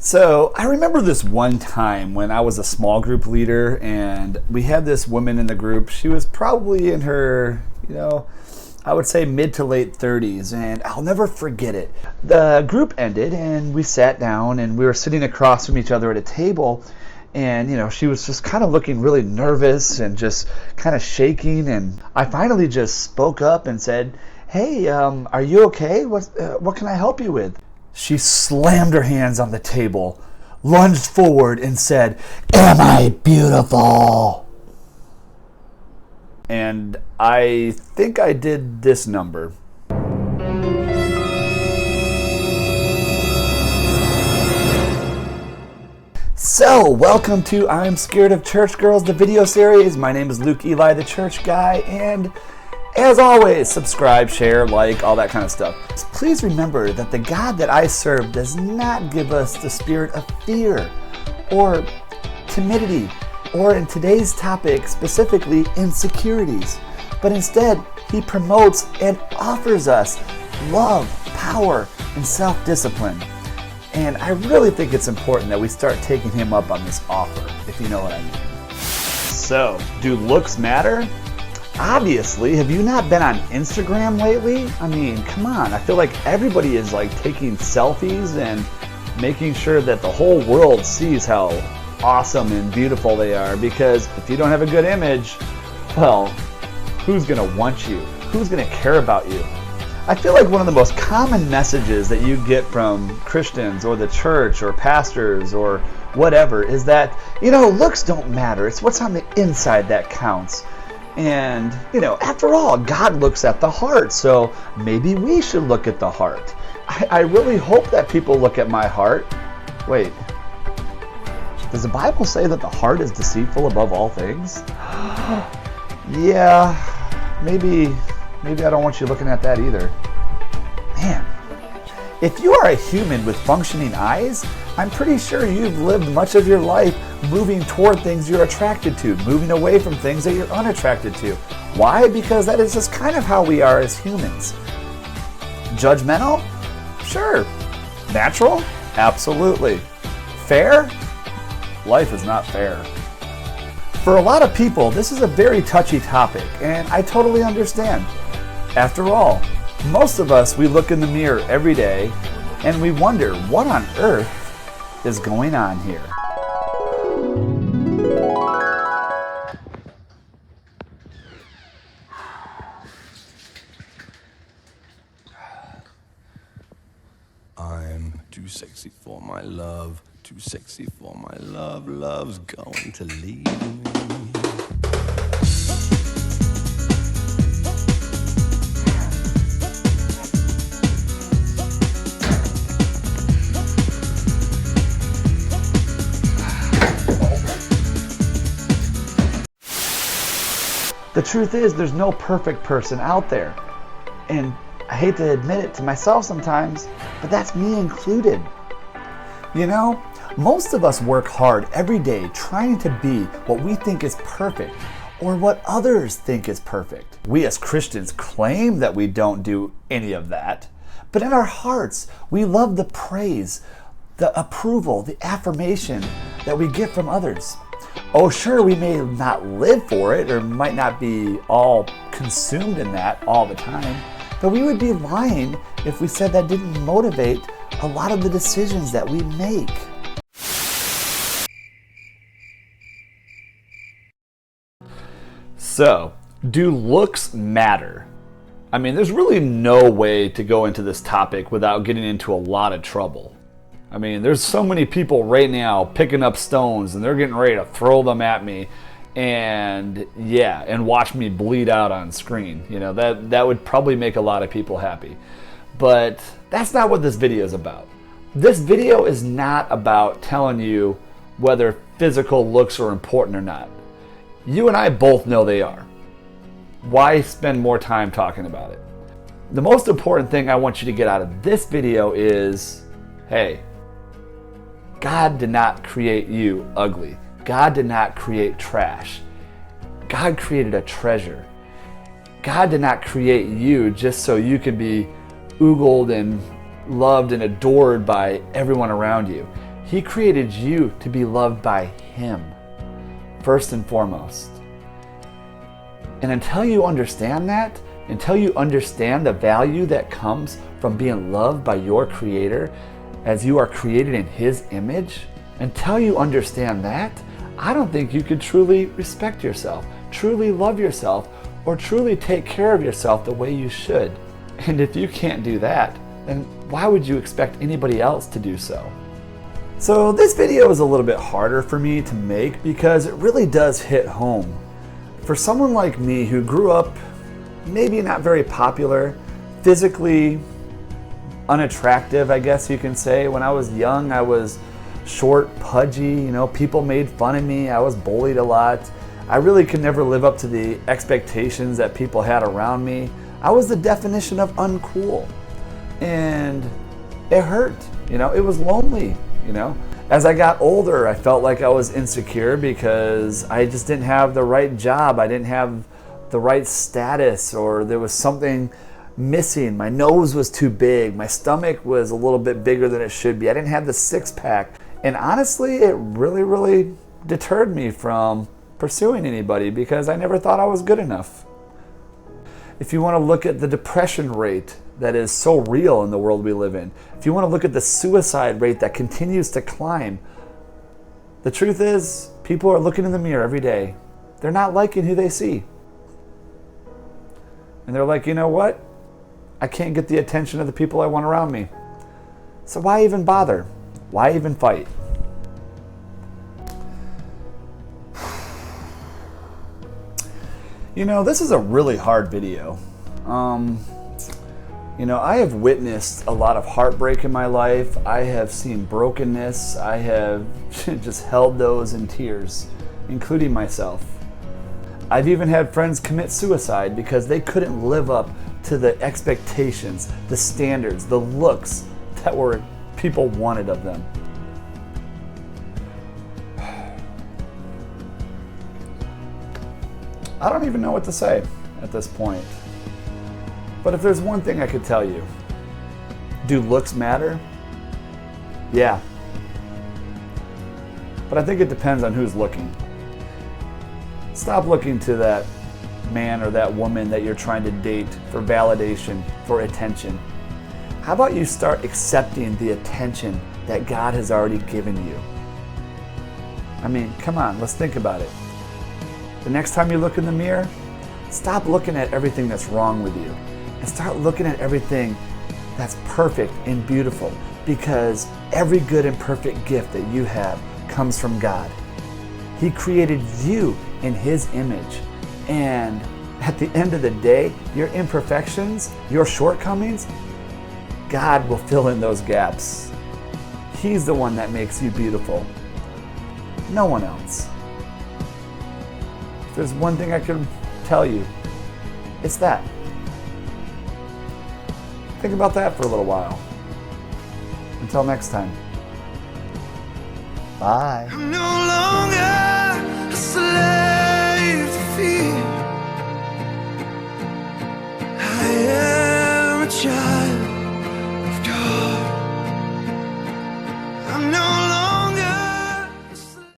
So I remember this one time when I was a small group leader and we had this woman in the group. She was probably in her, I would say mid to late 30s, and I'll never forget it. The group ended and we sat down and we were sitting across from each other at a table, and she was just kind of looking really nervous and just kind of shaking, and I finally just spoke up and said, "Hey, are you okay? What can I help you with?" She slammed her hands on the table, lunged forward, and said, "Am I beautiful?" And I think I did this number. So, welcome to I'm Scared of Church Girls, the video series. My name is Elie the Church Guy, and as always, subscribe, share, like, all that kind of stuff. Please remember that the God that I serve does not give us the spirit of fear or timidity, or in today's topic, specifically insecurities. But instead, He promotes and offers us love, power, and self-discipline. And I really think it's important that we start taking Him up on this offer, if you know what I mean. So, do looks matter? Obviously. Have you not been on Instagram lately? I mean, come on. I feel like everybody is taking selfies and making sure that the whole world sees how awesome and beautiful they are, because if you don't have a good image, well, who's going to want you? Who's going to care about you? I feel like one of the most common messages that you get from Christians or the church or pastors or whatever is that, looks don't matter. It's what's on the inside that counts. And, after all, God looks at the heart, so maybe we should look at the heart. I really hope that people look at my heart. Wait, does the Bible say that the heart is deceitful above all things? Yeah, maybe I don't want you looking at that either. Man, if you are a human with functioning eyes, I'm pretty sure you've lived much of your life moving toward things you're attracted to, moving away from things that you're unattracted to. Why? Because that is just kind of how we are as humans. Judgmental? Sure. Natural? Absolutely. Fair? Life is not fair. For a lot of people, this is a very touchy topic, and I totally understand. After all, most of us, we look in the mirror every day and we wonder, what on earth is going on here? I'm too sexy for my love, too sexy for my love, love's going to leave me. The truth is, there's no perfect person out there. And I hate to admit it to myself sometimes, but that's me included. Most of us work hard every day trying to be what we think is perfect or what others think is perfect. We as Christians claim that we don't do any of that, but in our hearts, we love the praise, the approval, the affirmation that we get from others. Oh, sure, we may not live for it or might not be all consumed in that all the time, but we would be lying if we said that didn't motivate a lot of the decisions that we make. So, do looks matter? I mean, there's really no way to go into this topic without getting into a lot of trouble. I mean, there's so many people right now picking up stones and they're getting ready to throw them at me and watch me bleed out on screen. That would probably make a lot of people happy. But that's not what this video is about. This video is not about telling you whether physical looks are important or not. You and I both know they are. Why spend more time talking about it? The most important thing I want you to get out of this video is, hey, God did not create you ugly. God did not create trash. God created a treasure. God did not create you just so you could be oogled and loved and adored by everyone around you. He He created you to be loved by Him, first and foremost. And until you understand that, until you understand the value that comes from being loved by your Creator, as you are created in His image, until you understand that, I don't think you could truly respect yourself, truly love yourself, or truly take care of yourself the way you should. And if you can't do that, then why would you expect anybody else to do so? So this video is a little bit harder for me to make because it really does hit home. For someone like me who grew up maybe not very popular, physically unattractive, I guess you can say. When I was young, I was short, pudgy, people made fun of me. I was bullied a lot. I really could never live up to the expectations that people had around me. I was the definition of uncool. And it hurt, it was lonely, As I got older, I felt like I was insecure because I just didn't have the right job. I didn't have the right status, or there was something missing. My nose was too big. My stomach was a little bit bigger than it should be. I didn't have the six-pack. And honestly, it really deterred me from pursuing anybody because I never thought I was good enough. If you want to look at the depression rate that is so real in the world we live in, if you want to look at the suicide rate that continues to climb, the truth is, people are looking in the mirror every day. They're not liking who they see. And they're like, you know what? I can't get the attention of the people I want around me. So why even bother? Why even fight? This is a really hard video. I have witnessed a lot of heartbreak in my life. I have seen brokenness. I have just held those in tears, including myself. I've even had friends commit suicide because they couldn't live up to the expectations, the standards, the looks that people wanted of them. I don't even know what to say at this point. But if there's one thing I could tell you, do looks matter? Yeah. But I think it depends on who's looking. Stop looking to that man or that woman that you're trying to date for validation, for attention. How about you start accepting the attention that God has already given you? I mean, come on, let's think about it. The next time you look in the mirror, stop looking at everything that's wrong with you and start looking at everything that's perfect and beautiful, because every good and perfect gift that you have comes from God. He created you in His image. And at the end of the day, your imperfections, your shortcomings, God will fill in those gaps. He's the one that makes you beautiful. No one else. If there's one thing I can tell you, it's that. Think about that for a little while. Until next time. Bye. I'm no longer a slave.